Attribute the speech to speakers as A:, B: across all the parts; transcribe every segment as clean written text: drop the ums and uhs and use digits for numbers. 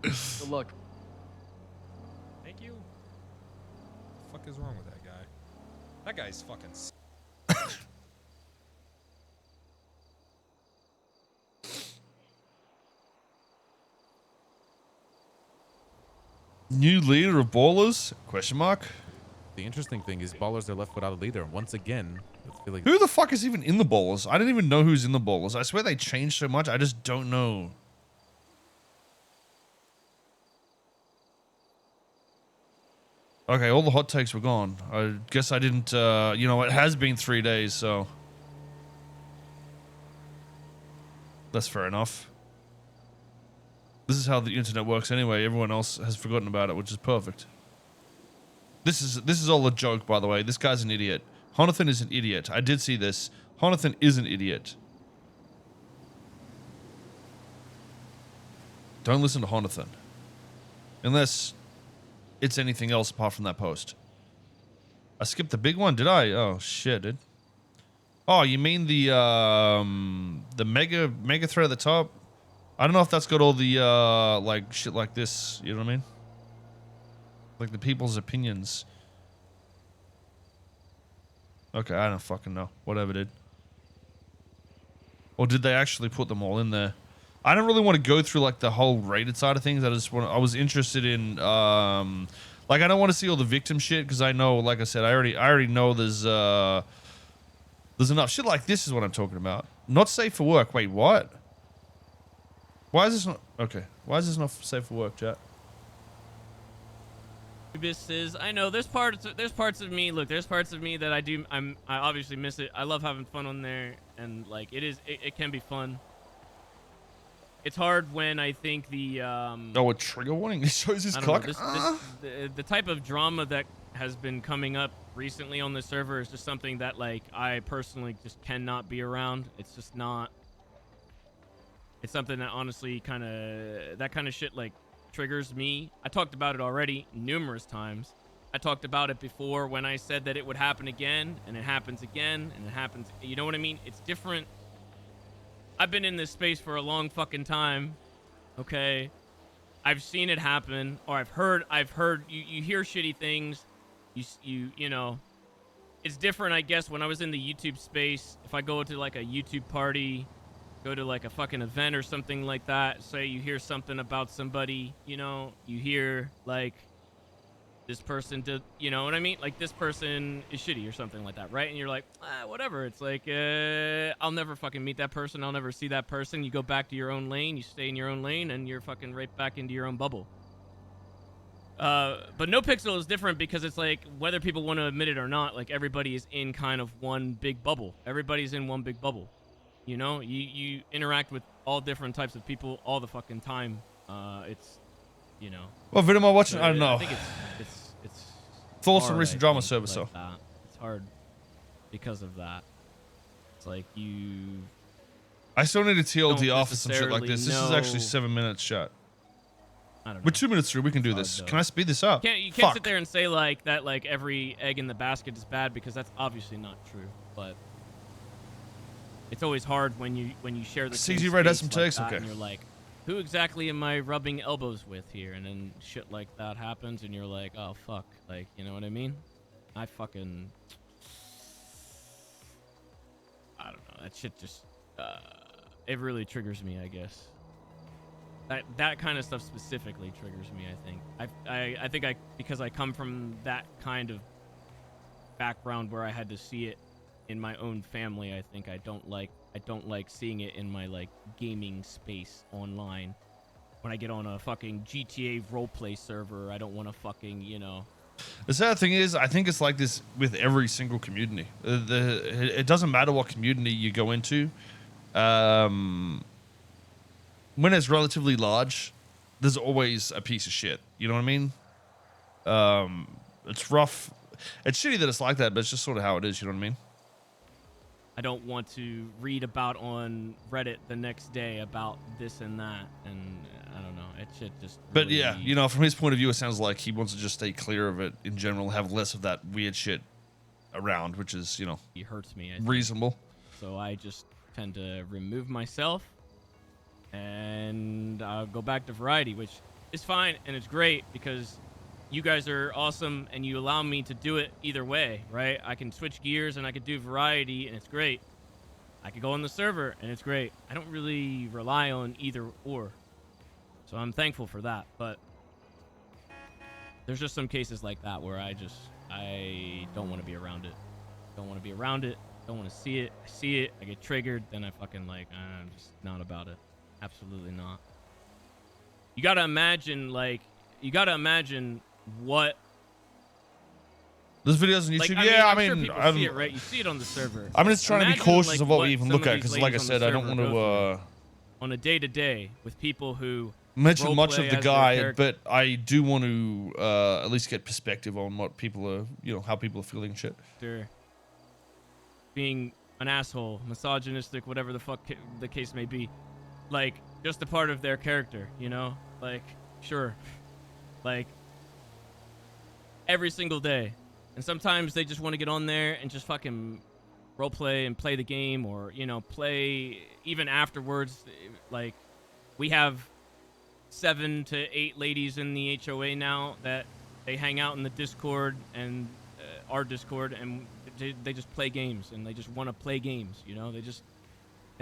A: Good luck.
B: Thank you. What the fuck is wrong with that guy? That guy's fucking.
C: New leader of Ballers? Question mark.
D: The interesting thing is Ballers are left without a leader. Once again, I feel like
C: Who the fuck is even in the Ballers? I didn't even know who's in the Ballers. I swear they changed so much. I just don't know. Okay, all the hot takes were gone. I guess I didn't, you know, it has been 3 days, so. That's fair enough. This is how the internet works anyway. Everyone else has forgotten about it, which is perfect. This is all a joke, by the way. This guy's an idiot. Jonathan is an idiot. I did see this. Jonathan is an idiot. Don't listen to Jonathan. Unless it's anything else apart from that post. I skipped the big one, did I? Oh shit, dude. Oh, you mean the mega thread at the top? I don't know if that's got all the like shit like this, you know what I mean? Like the people's opinions. Okay, I don't fucking know. Whatever, dude. Or did they actually put them all in there? I don't really want to go through like the whole rated side of things. I was interested in like I don't want to see all the victim shit because I know, like I said, I already know there's enough shit like this is what I'm talking about. Not safe for work. Wait, what? Why is this not okay? Why is this not safe for work, chat?
E: Is I know there's parts of me. Look, there's parts of me that I obviously miss it. I love having fun on there, and like it can be fun. It's hard when I think the
C: oh, a trigger warning. He shows his cock.
E: The type of drama that has been coming up recently on the server is just something that like I personally just cannot be around. It's just not. It's something that honestly that kind of shit like triggers me. I talked about it already numerous times. I talked about it before when I said that it would happen again, and it happens again, and it happens. You know what I mean? It's different. I've been in this space for a long fucking time. Okay. I've seen it happen, or I've heard you hear shitty things. You know, it's different, I guess, when I was in the YouTube space. If I go to like a YouTube party, go to like a fucking event or something like that, say you hear something about somebody, you know, you hear like this person did, you know what I mean? Like this person is shitty or something like that, right? And you're like, whatever. It's like, I'll never fucking meet that person. I'll never see that person. You go back to your own lane. You stay in your own lane, and you're fucking right back into your own bubble. But Nopixel is different because it's like, whether people want to admit it or not, like everybody is in kind of one big bubble. Everybody's in one big bubble. You know, you interact with all different types of people all the fucking time. It's, you know.
C: What video am I watching? I don't know.
E: I think it's
C: thoughts on
E: hard,
C: recent
E: I
C: drama
E: think,
C: service,
E: like
C: so.
E: that. It's hard because of that. It's like you.
C: I still need a TLD
E: don't
C: off for some shit like this. This is
E: know-
C: actually 7 minutes, chat.
E: I don't know.
C: We're 2 minutes through. We can do
E: It's
C: this.
E: hard, though.
C: Can I speed this up?
E: You can't
C: Fuck.
E: sit there and say like that, like every egg in the basket is bad, because that's obviously not true. But it's always hard when you share the same
C: CG Red has
E: space
C: some
E: like
C: takes?
E: that,
C: Okay.
E: and you're like, who exactly am I rubbing elbows with here? And then shit like that happens, and you're like, oh fuck, like, you know what I mean? I fucking, I don't know. That shit just, it really triggers me, I guess. That kind of stuff specifically triggers me, I think. I think because I come from that kind of background where I had to see it in my own family, I think I don't like seeing it in my like gaming space online. When I get on a fucking GTA roleplay server, I don't want to fucking, you know.
C: The sad thing is, I think it's like this with every single community. It doesn't matter what community you go into. When it's relatively large, there's always a piece of shit. You know what I mean? It's rough. It's shitty that it's like that, but it's just sort of how it is. You know what I mean?
E: I don't want to read about on Reddit the next day about this and that, and I don't know. It should just.
C: But
E: really,
C: yeah, you know, from his point of view, it sounds like he wants to just stay clear of it in general, have less of that weird shit around, which is, you know,
E: it hurts me. I think.
C: reasonable.
E: So I just tend to remove myself, and I'll go back to variety, which is fine and it's great because you guys are awesome and you allow me to do it either way, right? I can switch gears and I could do variety and it's great. I could go on the server and it's great. I don't really rely on either or. So I'm thankful for that. But there's just some cases like that where I don't want to be around it. Don't want to be around it. Don't want to see it. I see it. I get triggered. Then I fucking like, I'm just not about it. Absolutely not. You got to imagine what.
C: There's videos on
E: Like,
C: YouTube.
E: I'm sure people see it, right? You see it on the server.
C: I'm just trying to be cautious of what we even look at, because,
E: some
C: like I
E: of these ladies
C: said, I
E: on
C: don't
E: the
C: want
E: server
C: to
E: on a day-to-day with people who
C: mention much
E: roleplay
C: of the
E: as their
C: guy,
E: character.
C: but I do want to at least get perspective on what people are, how people are feeling shit.
E: Being an asshole, misogynistic, whatever the fuck the case may be, like just a part of their character, like sure, like every single day. And sometimes they just want to get on there and just fucking roleplay and play the game, or play even afterwards. Like, we have 7 to 8 ladies in the HOA now that they hang out in the Discord and our Discord, and they just play games, and they just want to play games. They don't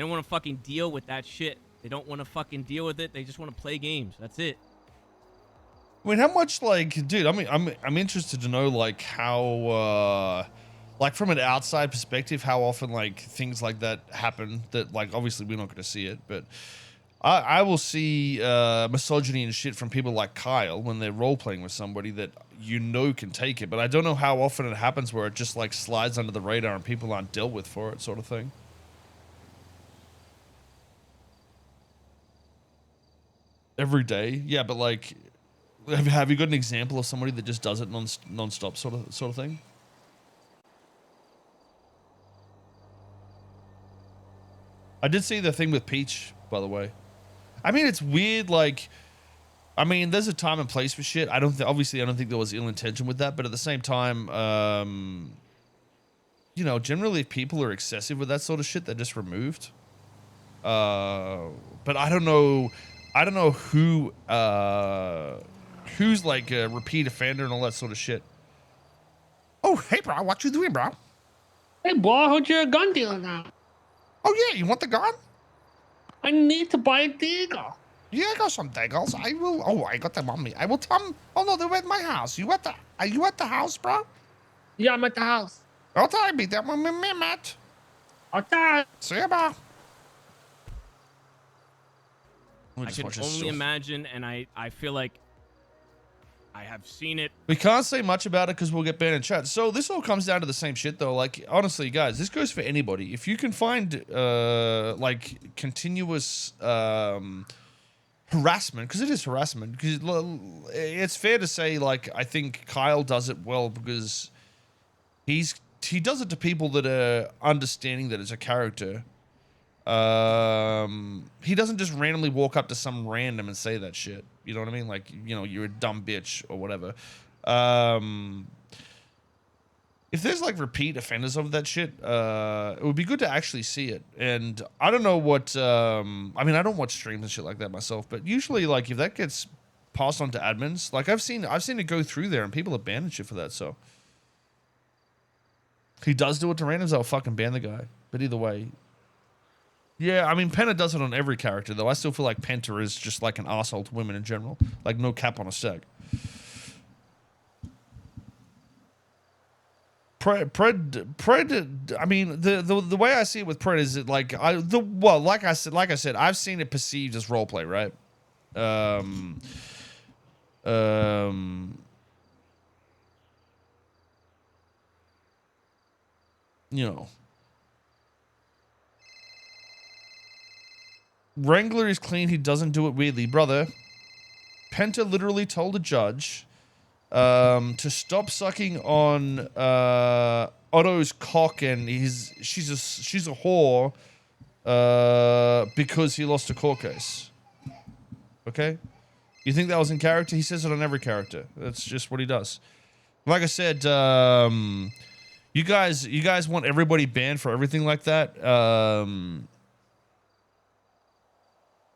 E: want to fucking deal with that shit. They don't want to fucking deal with it. They just want to play games. That's it.
C: I mean, how much, like, dude, I'm interested to know, like, how, like, from an outside perspective, how often, like, things like that happen that, like, obviously we're not going to see it, but I will see misogyny and shit from people like Koil when they're role-playing with somebody that can take it, but I don't know how often it happens where it just, like, slides under the radar and people aren't dealt with for it, sort of thing. Every day? Yeah, but, like, have you got an example of somebody that just does it non-stop sort of thing? I did see the thing with Peach, by the way. I mean, it's weird, like, I mean, there's a time and place for shit. Obviously, I don't think there was ill intention with that, but at the same time, generally if people are excessive with that sort of shit, they're just removed. But I don't know who's like a repeat offender and all that sort of shit. Oh, hey, bro, what you doing, bro?
A: Hey, boy, who's your gun dealer now?
C: Oh, yeah, you want the gun?
A: I need to buy a deagle.
C: Yeah, I got some daggles. I will. Oh, I got them on me. I will come. Oh no, they're at my house. Are you at the house, bro?
A: Yeah, I'm at the house.
C: Okay, be there with me, Matt.
A: Okay.
C: See you, bro.
E: I can only imagine, and I feel like I have seen it.
C: We can't say much about it because we'll get banned in chat. So this all comes down to the same shit, though. Like, honestly, guys, this goes for anybody. If you can find, like, continuous harassment, because it is harassment, because it's fair to say, like, I think Koil does it well because he does it to people that are understanding that it's a character. He doesn't just randomly walk up to some random and say that shit. You know what I mean? Like, you're a dumb bitch or whatever. If there's like repeat offenders of that shit, it would be good to actually see it. And I don't know what, I mean, I don't watch streams and shit like that myself, but usually, like, if that gets passed on to admins, like, I've seen it go through there and people are banning shit for that. So he does do it to randoms, I'll fucking ban the guy. But either way. Yeah, I mean, Penta does it on every character, though. I still feel like Penta is just like an asshole to women in general. Like, no cap on a stack. Pred, I mean, the way I see it with Pred is it like, like I said, I've seen it perceived as roleplay, right? Wrangler is clean. He doesn't do it weirdly. Brother, Penta literally told a judge to stop sucking on Otto's cock, and she's a whore because he lost a court case. Okay? You think that was in character? He says it on every character. That's just what he does. Like I said, you guys want everybody banned for everything like that.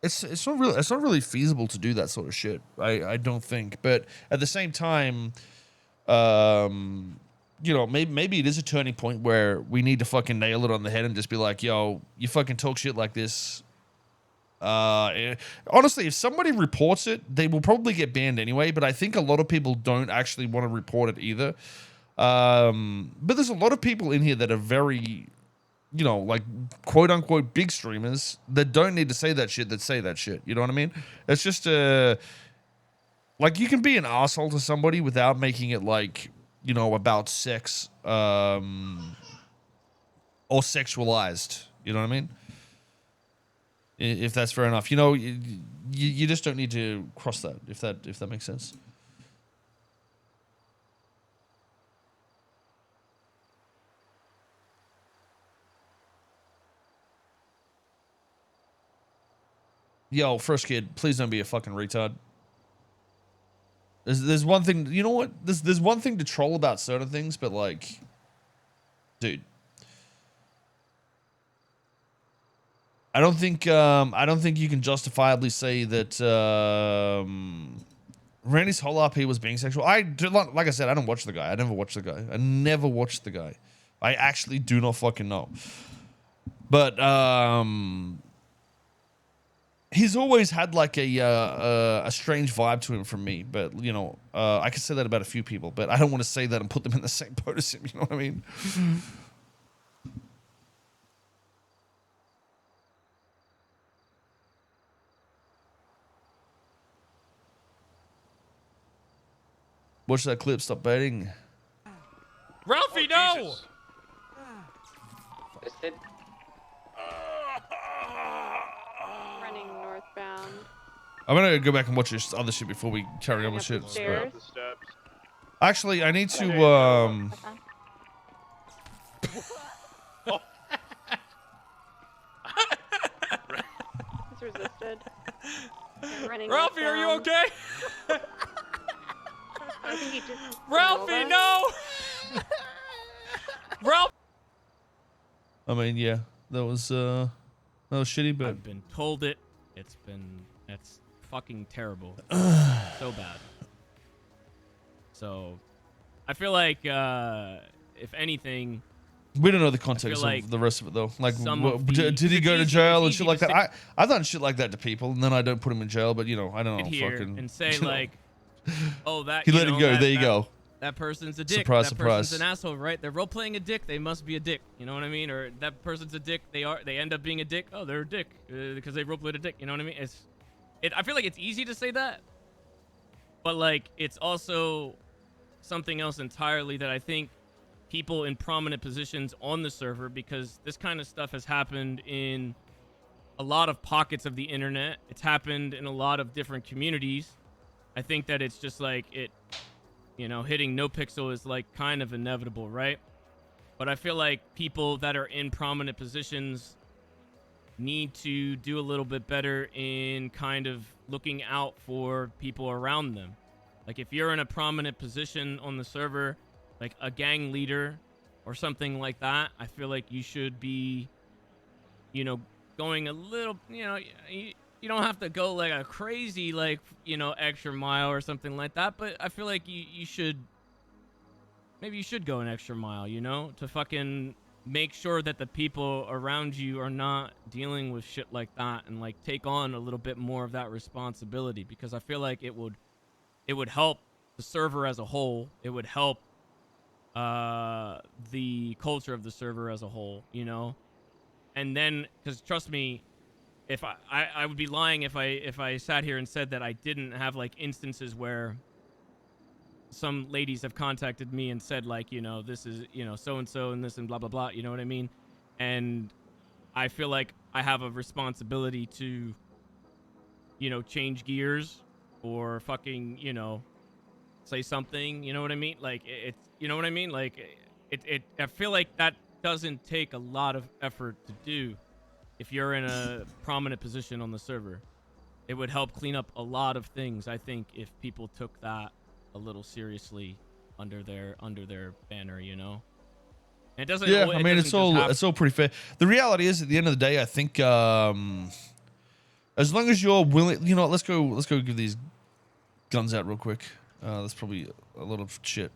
C: it's not really feasible to do that sort of shit. I don't think. But at the same time, you know, maybe it is a turning point where we need to fucking nail it on the head and just be like, yo, you fucking talk shit like this. Honestly, if somebody reports it, they will probably get banned anyway. But I think a lot of people don't actually want to report it either. But there's a lot of people in here that are very, you know, like quote unquote big streamers that don't need to say that shit that say that shit. You know what I mean? It's just like you can be an asshole to somebody without making it like, you know, about sex or sexualized. You know what I mean? If that's fair enough. You know, you just don't need to cross that, if that makes sense. Yo, first kid, please don't be a fucking retard. There's one thing, you know what? There's one thing to troll about certain things, but like, dude, I don't think you can justifiably say that Randy's whole RP was being sexual. Like I said, I don't watch the guy. I never watched the guy. I never watched the guy. I actually do not fucking know. But he's always had like a strange vibe to him from me. But you know, I can say that about a few people. But I don't want to say that and put them in the same boat as him. You know what I mean? Watch that clip. Stop baiting.
E: Ralphie, no!
F: Twisted. Running northbound.
C: I'm gonna go back and watch this other shit before we carry on with shit.
F: Stairs.
C: Actually, I need to
F: He's resisted. And running
E: Ralphie, are you
F: northbound.
E: okay?
F: I think he just
E: Ralphie, no! Ralph.
C: I mean, yeah, that was shitty, but
E: I've been told it. It's fucking terrible. So bad. So, I feel like, if anything,
C: we don't know the context
E: like
C: of the rest of it though. Like, did he
E: it's
C: go to
E: easy-
C: jail and
E: it's
C: shit
E: easy
C: like
E: to
C: that? I've done shit like that to people, and then I don't put him in jail. But you know, I don't
E: sit
C: know,
E: here
C: fucking.
E: and say
C: you know.
E: like, oh, that
C: He
E: you
C: let
E: know,
C: him go.
E: that-
C: There you
E: that-
C: go.
E: That person's a dick.
C: Surprise,
E: that person's
C: surprise.
E: an asshole, right? They're role playing a dick. They must be a dick. You know what I mean? Or that person's a dick. They end up being a dick. Oh, they're a dick because they role played a dick. You know what I mean? I feel like it's easy to say that, but like it's also something else entirely that I think people in prominent positions on the server, because this kind of stuff has happened in a lot of pockets of the internet. It's happened in a lot of different communities. I think that it's just like you know, hitting Nopixel is like kind of inevitable, right? But I feel like people that are in prominent positions need to do a little bit better in kind of looking out for people around them. Like if you're in a prominent position on the server, like a gang leader or something like that, I feel like you should be, you know, going a little, you know, you don't have to go like a crazy, like, you know, extra mile or something like that, but I feel like you should, maybe you should go an extra mile, you know, to fucking make sure that the people around you are not dealing with shit like that, and like take on a little bit more of that responsibility, because I feel like it would help the server as a whole. It would help the culture of the server as a whole, you know? And then, because trust me, if I would be lying if I sat here and said that I didn't have like instances where some ladies have contacted me and said like, you know, this is, you know, so and so and this and blah blah blah, you know what I mean? And I feel like I have a responsibility to, you know, change gears or fucking, you know, say something, you know what I mean? Like it's, you know what I mean? Like I feel like that doesn't take a lot of effort to do. If you're in a prominent position on the server, it would help clean up a lot of things, I think, if people took that a little seriously under their banner, you know. And it doesn't.
C: Yeah,
E: it
C: I mean,
E: doesn't
C: it's all pretty fair. The reality is, at the end of the day, I think As long as you're willing, you know, let's go give these guns out real quick. That's probably a lot of shit.